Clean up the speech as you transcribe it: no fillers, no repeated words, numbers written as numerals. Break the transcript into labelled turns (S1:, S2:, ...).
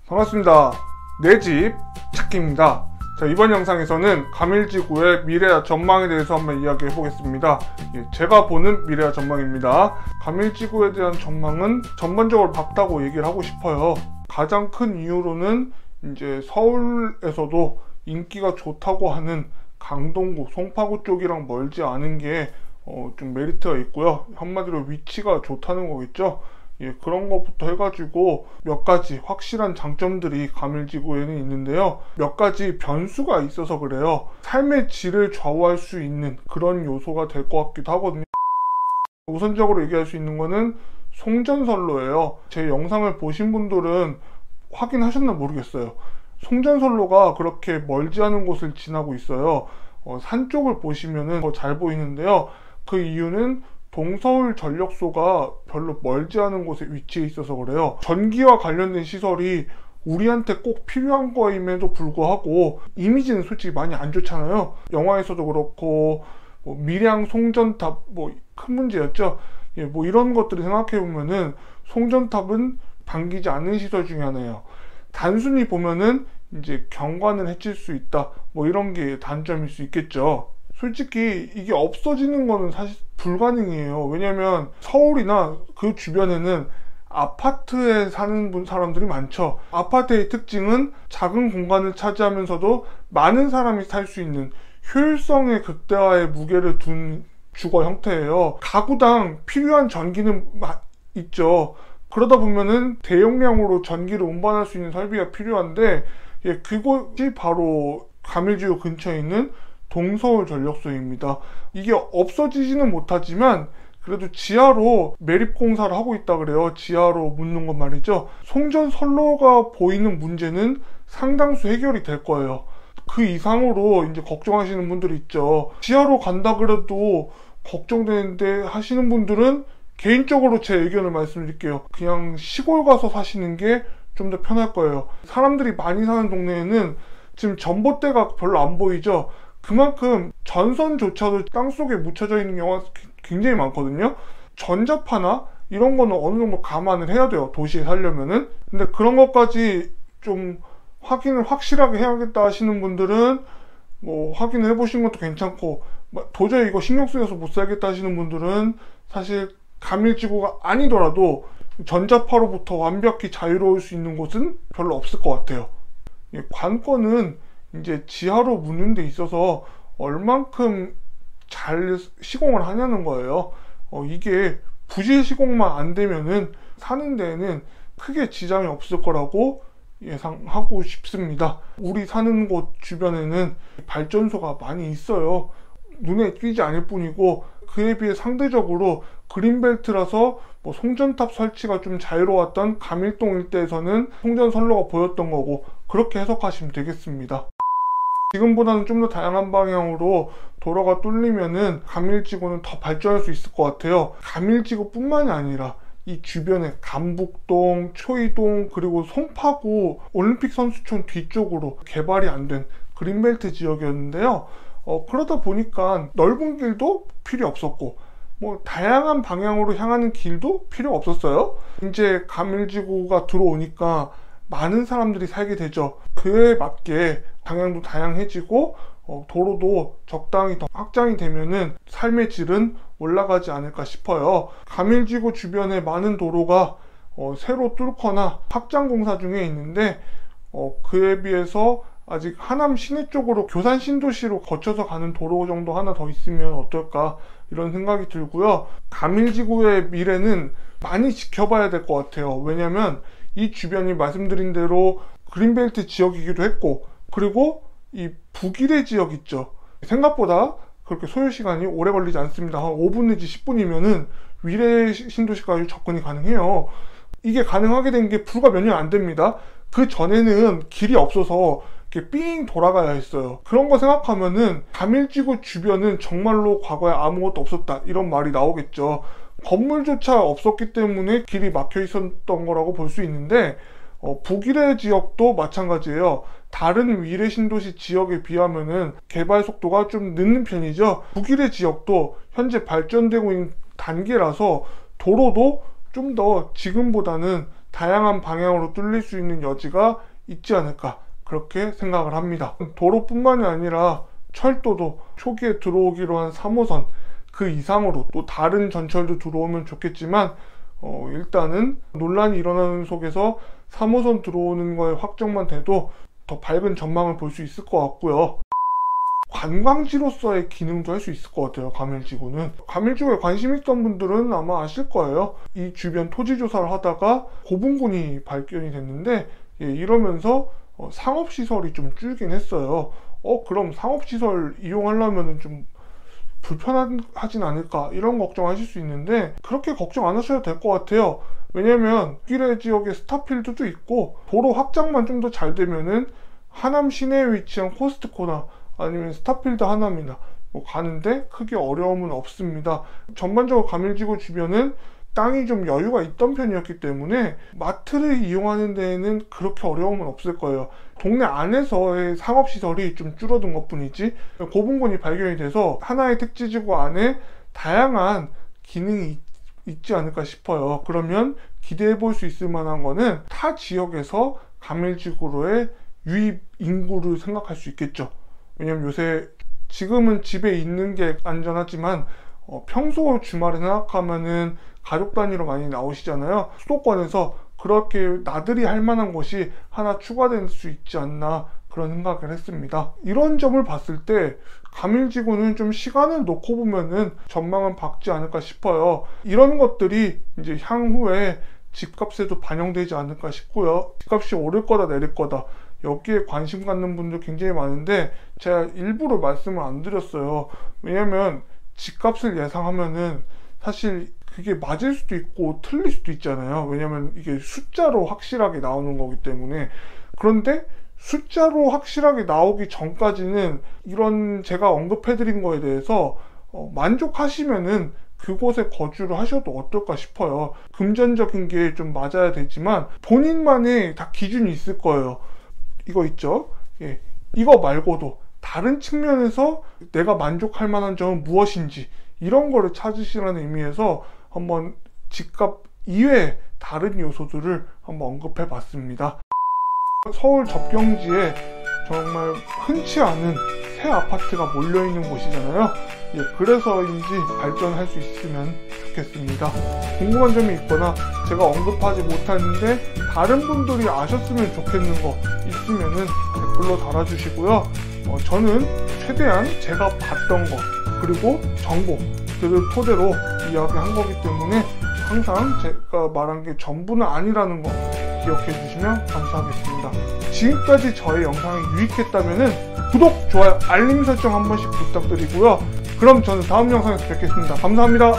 S1: 반갑습니다. 내 집 찾기입니다. 자, 이번 영상에서는 가밀지구의 미래와 전망에 대해서 한번 이야기해 보겠습니다. 제가 보는 미래와 전망입니다. 가밀지구에 대한 전망은 전반적으로 밝다고 얘기를 하고 싶어요. 가장 큰 이유로는 이제 서울에서도 인기가 좋다고 하는 강동구, 송파구 쪽이랑 멀지 않은 게 좀 메리트가 있고요. 한마디로 위치가 좋다는 거겠죠. 그런 것부터 해가지고 몇 가지 확실한 장점들이 가밀지구에는 있는데요. 몇 가지 변수가 있어서 그래요. 삶의 질을 좌우할 수 있는 그런 요소가 될 것 같기도 하거든요. 우선적으로 얘기할 수 있는 거는 송전선로예요. 제 영상을 보신 분들은 확인하셨나 모르겠어요. 송전선로가 그렇게 멀지 않은 곳을 지나고 있어요. 산 쪽을 보시면은 더 잘 보이는데요. 그 이유는 동서울 전력소가 별로 멀지 않은 곳에 위치해 있어서 그래요. 전기와 관련된 시설이 우리한테 꼭 필요한 거임에도 불구하고 이미지는 솔직히 많이 안 좋잖아요. 영화에서도 그렇고 밀양 송전탑 큰 문제였죠. 이런 것들을 생각해 보면은 송전탑은 반기지 않는 시설 중에 하나예요. 단순히 보면은 이제 경관을 해칠 수 있다, 이런 게 단점일 수 있겠죠. 솔직히 이게 없어지는 거는 사실 불가능해요. 왜냐면 서울이나 그 주변에는 아파트에 사는 사람들이 많죠. 아파트의 특징은 작은 공간을 차지하면서도 많은 사람이 살 수 있는 효율성의 극대화에 무게를 둔 주거 형태예요. 가구당 필요한 전기는 있죠. 그러다 보면은 대용량으로 전기를 운반할 수 있는 설비가 필요한데, 그것이 바로 가밀지구 근처에 있는 동서울 전력소입니다. 이게 없어지지는 못하지만 그래도 지하로 매립 공사를 하고 있다 그래요. 지하로 묻는 것 말이죠. 송전선로가 보이는 문제는 상당수 해결이 될 거예요. 그 이상으로 이제 걱정하시는 분들이 있죠. 지하로 간다 그래도 걱정되는데 하시는 분들은 개인적으로 제 의견을 말씀드릴게요. 그냥 시골 가서 사시는 게 좀 더 편할 거예요. 사람들이 많이 사는 동네에는 지금 전봇대가 별로 안 보이죠. 그만큼 전선조차도 땅속에 묻혀져 있는 경우가 굉장히 많거든요. 전자파나 이런 거는 어느 정도 감안을 해야 돼요, 도시에 살려면은. 근데 그런 것까지 좀 확인을 확실하게 해야겠다 하시는 분들은 확인을 해보신 것도 괜찮고, 도저히 이거 신경 쓰여서 못 살겠다 하시는 분들은 사실 가밀지구가 아니더라도 전자파로부터 완벽히 자유로울 수 있는 곳은 별로 없을 것 같아요. 관건은 이제 지하로 묻는 데 있어서 얼만큼 잘 시공을 하냐는 거예요. 이게 부실 시공만 안 되면은 사는 데에는 크게 지장이 없을 거라고 예상하고 싶습니다. 우리 사는 곳 주변에는 발전소가 많이 있어요. 눈에 띄지 않을 뿐이고, 그에 비해 상대적으로 그린벨트라서 송전탑 설치가 좀 자유로웠던 가밀동 일대에서는 송전선로가 보였던 거고, 그렇게 해석하시면 되겠습니다. 지금보다는 좀 더 다양한 방향으로 도로가 뚫리면은 가밀지구는 더 발전할 수 있을 것 같아요. 가밀지구 뿐만이 아니라 이 주변에 감북동, 초이동, 그리고 송파구 올림픽 선수촌 뒤쪽으로 개발이 안 된 그린벨트 지역이었는데요. 그러다 보니까 넓은 길도 필요 없었고, 다양한 방향으로 향하는 길도 필요 없었어요. 이제 가밀지구가 들어오니까 많은 사람들이 살게 되죠. 그에 맞게 방향도 다양해지고 도로도 적당히 더 확장이 되면은 삶의 질은 올라가지 않을까 싶어요. 가밀지구 주변에 많은 도로가 새로 뚫거나 확장 공사 중에 있는데, 그에 비해서 아직 하남 시내 쪽으로 교산 신도시로 거쳐서 가는 도로 정도 하나 더 있으면 어떨까, 이런 생각이 들고요. 가밀지구의 미래는 많이 지켜봐야 될 것 같아요. 왜냐면 이 주변이 말씀드린 대로 그린벨트 지역이기도 했고, 그리고 이 북일의 지역 있죠. 생각보다 그렇게 소요 시간이 오래 걸리지 않습니다. 한 5분 내지 10분이면은 위례 신도시까지 접근이 가능해요. 이게 가능하게 된 게 불과 몇 년 안 됩니다. 그 전에는 길이 없어서 이렇게 삥 돌아가야 했어요. 그런 거 생각하면은 가밀지구 주변은 정말로 과거에 아무것도 없었다, 이런 말이 나오겠죠. 건물조차 없었기 때문에 길이 막혀 있었던 거라고 볼 수 있는데, 북위례 지역도 마찬가지예요. 다른 위례 신도시 지역에 비하면은 개발 속도가 좀 늦는 편이죠. 북위례 지역도 현재 발전되고 있는 단계라서 도로도 좀 더 지금보다는 다양한 방향으로 뚫릴 수 있는 여지가 있지 않을까 그렇게 생각을 합니다. 도로뿐만이 아니라 철도도 초기에 들어오기로 한 3호선 그 이상으로 또 다른 전철도 들어오면 좋겠지만 일단은 논란이 일어나는 속에서 3호선 들어오는 거에 확정만 돼도 더 밝은 전망을 볼 수 있을 것 같고요. 관광지로서의 기능도 할 수 있을 것 같아요. 가밀지구는. 가밀지구에 관심 있던 분들은 아마 아실 거예요. 이 주변 토지 조사를 하다가 고분군이 발견이 됐는데 이러면서 상업시설이 좀 줄긴 했어요. 그럼 상업시설 이용하려면 좀 불편하진 않을까 이런 걱정하실 수 있는데 그렇게 걱정 안 하셔도 될 것 같아요. 왜냐면 길의 지역에 스타필드도 있고 도로 확장만 좀 더 잘 되면은 하남 시내에 위치한 코스트코나 아니면 스타필드 하남이나 가는데 크게 어려움은 없습니다. 전반적으로 가밀지구 주변은 땅이 좀 여유가 있던 편이었기 때문에 마트를 이용하는 데에는 그렇게 어려움은 없을 거예요. 동네 안에서의 상업시설이 좀 줄어든 것 뿐이지 고분군이 발견이 돼서 하나의 택지지구 안에 다양한 기능이 있지 않을까 싶어요. 그러면 기대해 볼 수 있을 만한 거는 타 지역에서 가밀지구로의 유입 인구를 생각할 수 있겠죠. 왜냐면 요새 지금은 집에 있는 게 안전하지만 평소 주말에 생각하면은 가족 단위로 많이 나오시잖아요. 수도권에서 그렇게 나들이 할 만한 곳이 하나 추가될 수 있지 않나 그런 생각을 했습니다. 이런 점을 봤을 때 가밀지구는 좀 시간을 놓고 보면은 전망은 밝지 않을까 싶어요. 이런 것들이 이제 향후에 집값에도 반영되지 않을까 싶고요. 집값이 오를 거다 내릴 거다 여기에 관심 갖는 분들 굉장히 많은데 제가 일부러 말씀을 안 드렸어요. 왜냐면 집값을 예상하면은 사실 그게 맞을 수도 있고 틀릴 수도 있잖아요. 왜냐면 이게 숫자로 확실하게 나오는 거기 때문에. 그런데 숫자로 확실하게 나오기 전까지는 이런 제가 언급해드린 거에 대해서 만족하시면은 그곳에 거주를 하셔도 어떨까 싶어요. 금전적인 게 좀 맞아야 되지만 본인만의 다 기준이 있을 거예요. 이거 있죠? 예. 이거 말고도 다른 측면에서 내가 만족할 만한 점은 무엇인지 이런 거를 찾으시라는 의미에서 한번 집값 이외의 다른 요소들을 한번 언급해 봤습니다. 서울 접경지에 정말 흔치 않은 새 아파트가 몰려있는 곳이잖아요. 예, 그래서인지 발전할 수 있으면 좋겠습니다. 궁금한 점이 있거나 제가 언급하지 못했는데 다른 분들이 아셨으면 좋겠는 거 있으면은 댓글로 달아주시고요. 저는 최대한 제가 봤던 거 그리고 정보들을 토대로 이야기한 거기 때문에 항상 제가 말한 게 전부는 아니라는 거 기억해 주시면 감사하겠습니다. 지금까지 저의 영상이 유익했다면 구독, 좋아요, 알림 설정 한 번씩 부탁드리고요. 그럼 저는 다음 영상에서 뵙겠습니다. 감사합니다.